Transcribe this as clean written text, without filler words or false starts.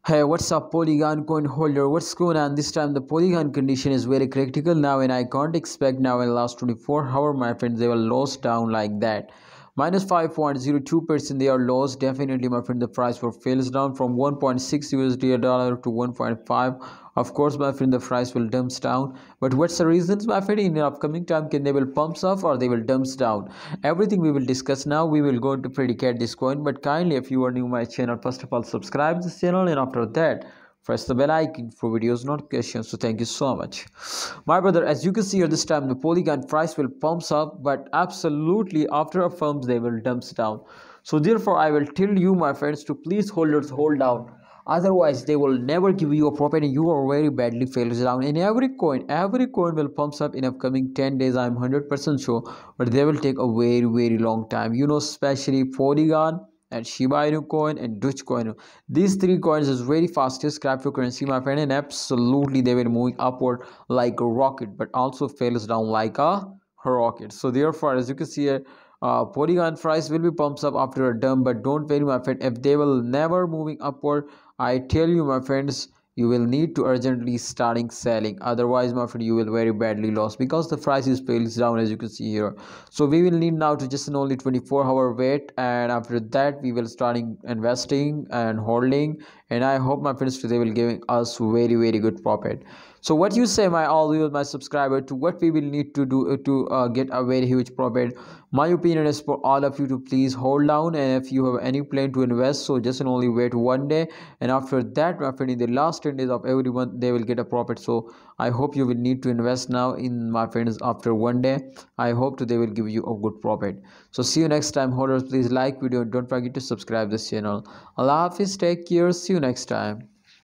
Hey, what's up, Polygon coin holder? What's going on? This time the Polygon condition is very critical now, and I can't expect now in the last 24 hours, my friends, they will lost down like that. Minus 5.02% they are lost. Definitely, my friend, the price will fails down from 1.6 USD a dollar to 1.5. Of course, my friend, the price will dumps down. But what's the reasons, my friend? In the upcoming time, can they will pumps up or they will dumps down? Everything we will discuss now. We will go to predicate this coin. But kindly, if you are new to my channel, first of all, subscribe this channel, and after that, press the bell icon for videos notifications. So thank you so much, my brother. As you can see here, this time the Polygon price will pumps up, but absolutely after a pumps they will dumps down. So therefore I will tell you, my friends, to please holders hold down, otherwise they will never give you a profit and you are very badly fails down. In every coin will pumps up in upcoming 10 days, I'm 100% sure, but they will take a very long time, especially Polygon and Shiba Inu coin and Dogecoin. These three coins is very fastest cryptocurrency, my friend, and absolutely they will moving upward like a rocket, but also fails down like a rocket. So therefore, as you can see here, Polygon price will be pumps up after a dump, but don't worry, my friend, if they will never moving upward, I tell you, my friends, you will need to urgently starting selling, otherwise, my friend, you will very badly lose because the price is fails down, as you can see here. So we will need now to just an only 24-hour wait, and after that we will starting investing and holding, and I hope, my friends, today will giving us very good profit. So what you say, my all viewers, my subscriber, to what we will need to do to get a very huge profit? My opinion is for all of you to please hold down, and if you have any plan to invest, so just only wait one day, and after that, my friend, in the last 10 days of every month they will get a profit. So I hope you will need to invest now in, my friends, after one day. I hope they will give you a good profit. So see you next time, holders. Please like video, don't forget to subscribe this channel. Allah Hafiz, take care, see you next time.